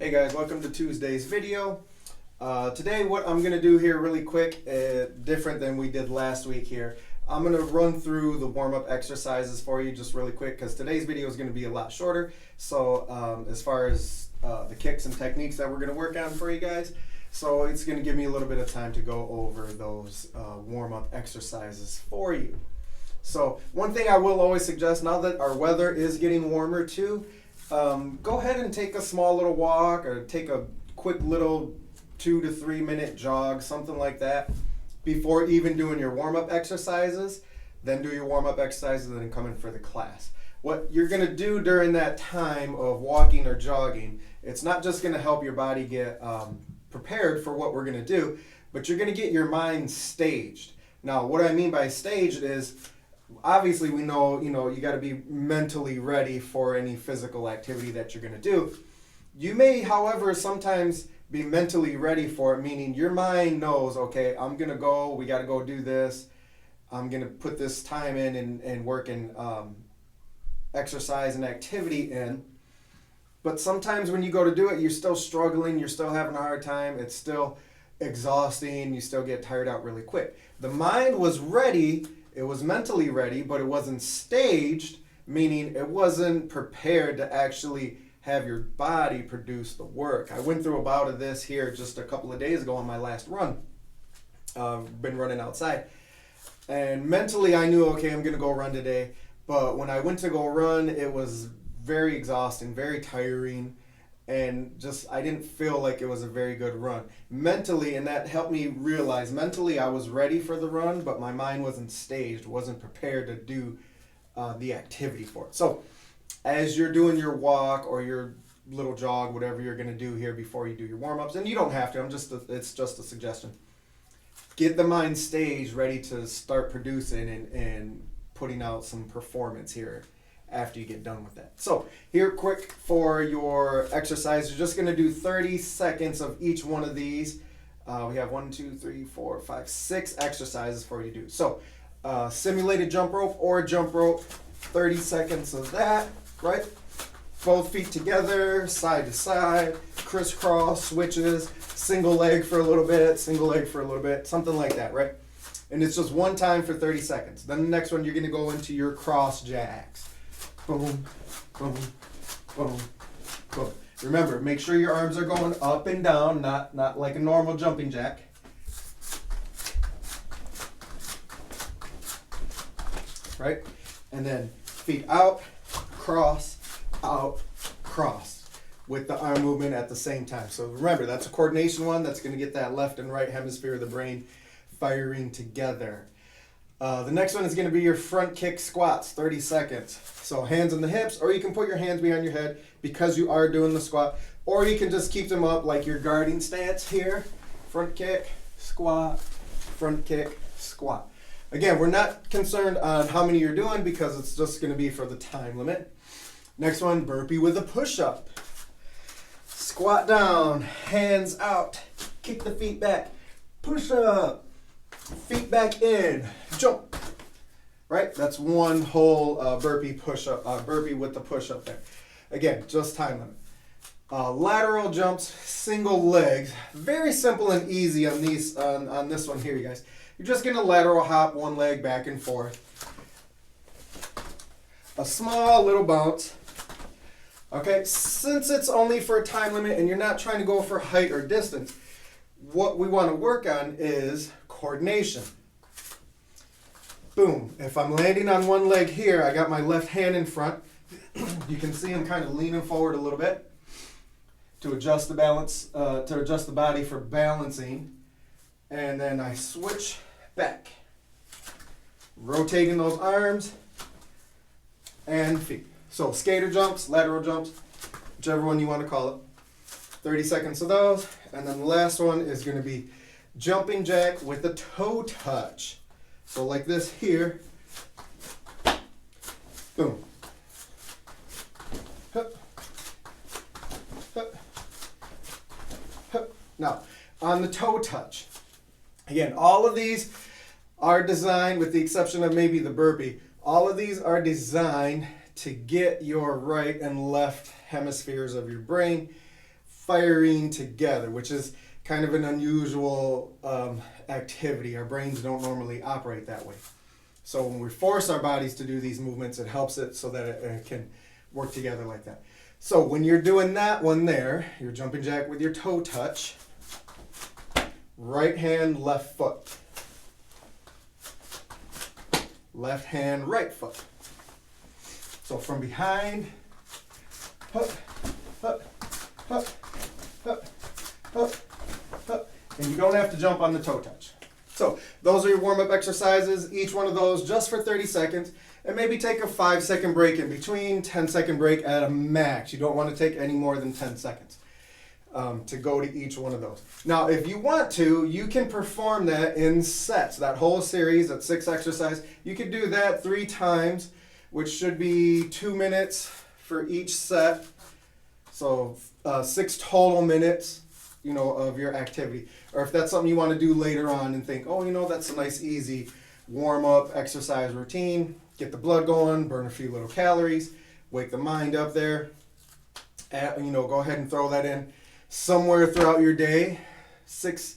Hey guys, welcome to Tuesday's video. Today what I'm going to do here really quick, different than we did last week here. I'm going to run through the warm-up exercises for you just really quick because today's video is going to be a lot shorter. So as far as the kicks and techniques that we're going to work on for you guys, so it's going to give me a little bit of time to go over those warm-up exercises for you. So one thing I will always suggest, now that our weather is getting warmer too, go ahead and take a small little walk or take a quick little 2 to 3 minute jog, something like that, before even doing your warm-up exercises. Then do your warm-up exercises and then come in for the class. What you're going to do during that time of walking or jogging, it's not just going to help your body get prepared for what we're going to do, but you're going to get your mind staged. Now, what I mean by staged is, obviously we know, you got to be mentally ready for any physical activity that you're going to do. You may, however, sometimes be mentally ready for it, meaning your mind knows, okay, I'm going to go, we got to go do this. I'm going to put this time in and work and exercise and activity in. But sometimes when you go to do it, you're still struggling, you're still having a hard time, it's still exhausting, you still get tired out really quick. The mind was ready. It was mentally ready, but it wasn't staged, meaning it wasn't prepared to actually have your body produce the work. I went through a bout of this here just a couple of days ago on my last run. Been running outside. And mentally I knew, okay, I'm going to go run today. But when I went to go run, it was very exhausting, very tiring. And just, I didn't feel like it was a very good run. Mentally, and that helped me realize, mentally I was ready for the run, but my mind wasn't staged, wasn't prepared to do the activity for it. So, as you're doing your walk or your little jog, whatever you're going to do here before you do your warm-ups, and you don't have to, it's just a suggestion. Get the mind staged, ready to start producing and putting out some performance here after you get done with that. So here quick for your exercise, you're just going to do 30 seconds of each one of these. We have 1, 2, 3, 4, 5, 6 exercises for you to do. So simulated jump rope or jump rope, 30 seconds of that, right? Both feet together, side to side, crisscross, switches, single leg for a little bit, single leg for a little bit, something like that, right? And it's just one time for 30 seconds. Then the next one, you're going to go into your cross jacks. Boom, boom, boom, boom. Remember, make sure your arms are going up and down, not like a normal jumping jack. Right? And then feet out, cross, with the arm movement at the same time. So remember, that's a coordination one. That's going to get that left and right hemisphere of the brain firing together. The next one is going to be your front kick squats, 30 seconds. So hands on the hips, or you can put your hands behind your head because you are doing the squat, or you can just keep them up like your guarding stance here. Front kick, squat, front kick, squat. Again, we're not concerned on how many you're doing because it's just going to be for the time limit. Next one, burpee with a push-up. Squat down, hands out, kick the feet back, push up. Feet back in, jump, right? That's one whole burpee push-up, burpee with the push-up there. Again, just time limit. Lateral jumps, single legs, very simple and easy on these on this one here, you guys. You're just gonna lateral hop one leg back and forth. A small little bounce. Okay, since it's only for a time limit and you're not trying to go for height or distance, what we want to work on is coordination. Boom. If I'm landing on one leg here, I got my left hand in front. You can see I'm kind of leaning forward a little bit to adjust the balance, to adjust the body for balancing. And then I switch back. Rotating those arms and feet. So skater jumps, lateral jumps, whichever one you want to call it. 30 seconds of those. And then the last one is going to be jumping jack with a toe touch. So like this here. Boom. Hup. Hup. Hup. Now, on the toe touch. Again, all of these are designed, with the exception of maybe the burpee, all of these are designed to get your right and left hemispheres of your brain firing together, which is kind of an unusual activity. Our brains don't normally operate that way. So when we force our bodies to do these movements, it helps it so that it can work together like that. So when you're doing that one there, you're jumping jack with your toe touch, right hand, left foot. Left hand, right foot. So from behind, hup, hup, hup, hup, hup, hup. And you don't have to jump on the toe touch. So those are your warm-up exercises, each one of those just for 30 seconds. And maybe take a 5-second break in between, 10-second break at a max. You don't want to take any more than 10 seconds to go to each one of those. Now, if you want to, you can perform that in sets. That whole series, that 6 exercise, you could do that 3 times, which should be 2 minutes for each set. So 6 total minutes, you know, of your activity. Or if that's something you want to do later on and think, oh, you know, that's a nice, easy warm-up exercise routine. Get the blood going, burn a few little calories, wake the mind up there. You know, go ahead and throw that in somewhere throughout your day. 6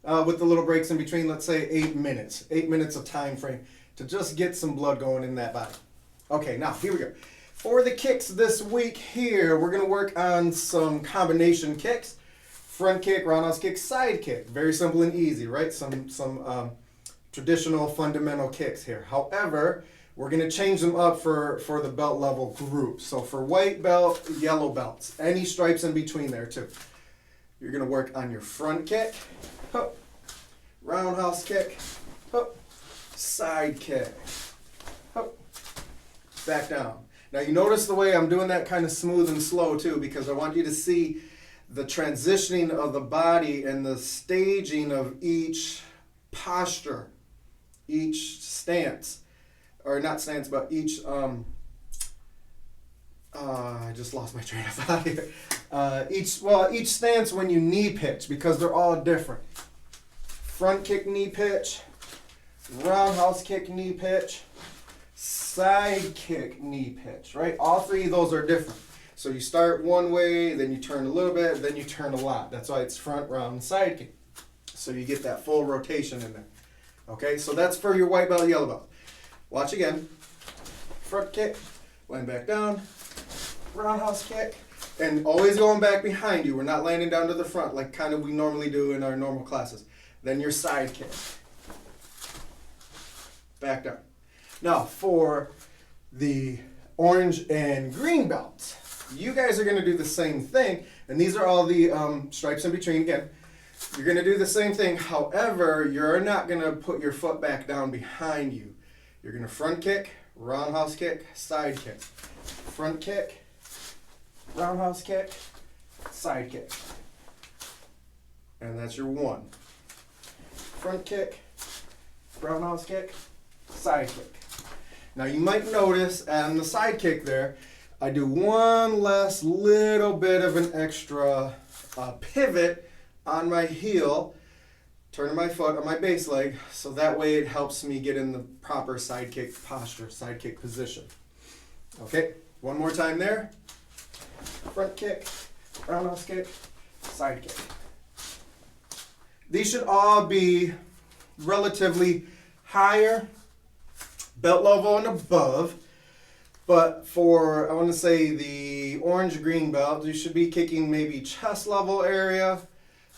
with the little breaks in between, let's say 8 minutes. 8 minutes of time frame to just get some blood going in that body. Okay, now here we go. For the kicks this week here, we're going to work on some combination kicks. Front kick, roundhouse kick, side kick. Very simple and easy, right? Some traditional fundamental kicks here. However, we're going to change them up for the belt level group. So for white belt, yellow belts, any stripes in between there too. You're going to work on your front kick, hup, roundhouse kick, hup, side kick, hup, back down. Now you notice the way I'm doing that kind of smooth and slow too, because I want you to see the transitioning of the body and the staging of each posture, each stance. Or not stance, but each, I just lost my train of thought here. Each stance when you knee pitch, because they're all different. Front kick knee pitch, roundhouse kick knee pitch, side kick knee pitch, right? All 3 of those are different. So you start one way, then you turn a little bit, then you turn a lot. That's why it's front, round, and side kick. So you get that full rotation in there. Okay, so that's for your white belt, yellow belt. Watch again. Front kick, land back down, roundhouse kick, and always going back behind you. We're not landing down to the front like kind of we normally do in our normal classes. Then your side kick. Back down. Now for the orange and green belts, you guys are going to do the same thing, and these are all the stripes in between again. You're going to do the same thing, however, you're not going to put your foot back down behind you. You're going to front kick, roundhouse kick, side kick. Front kick, roundhouse kick, side kick. And that's your 1. Front kick, roundhouse kick, side kick. Now you might notice on the side kick there, I do one less little bit of an extra pivot on my heel, turning my foot on my base leg, so that way it helps me get in the proper side kick posture, side kick position. Okay, one more time there. Front kick, roundhouse kick, side kick. These should all be relatively higher, belt level and above. But for, I want to say, the orange-green belt, you should be kicking maybe chest level area.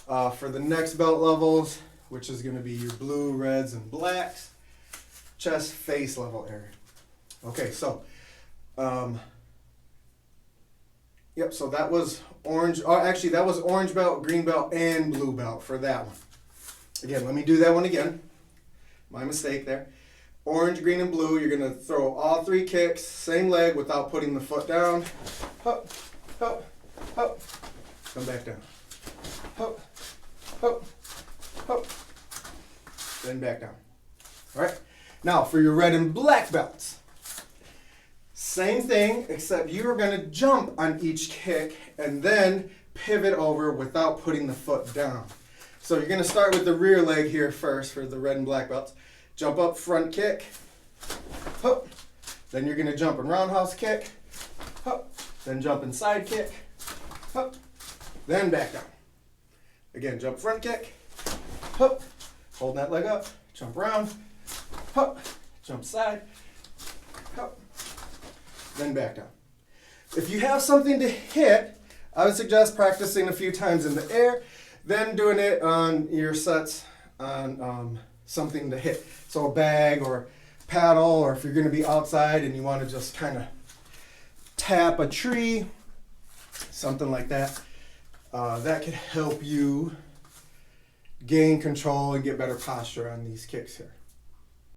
For the next belt levels, which is going to be your blue, reds, and blacks, chest, face level area. Okay, so, yep, so that was orange, oh, actually that was orange belt, green belt, and blue belt for that one. Again, let me do that one again. My mistake there. Orange, green, and blue, you're going to throw all 3 kicks, same leg without putting the foot down. Hup, hup, hup, come back down. Hup, hup, hup, then back down. All right, now for your red and black belts, same thing, except you're going to jump on each kick and then pivot over without putting the foot down. So you're going to start with the rear leg here first for the red and black belts. Jump up, front kick, hup. Then you're going to jump and roundhouse kick, hup. Then jump and side kick, hup. then back down. Again, jump front kick, hop, hold that leg up, jump around, hop, jump side, hop, then back down. If you have something to hit, I would suggest practicing a few times in the air, then doing it on your sets on something to hit. So a bag or paddle, or if you're going to be outside and you want to just kind of tap a tree, something like that. That can help you gain control and get better posture on these kicks here.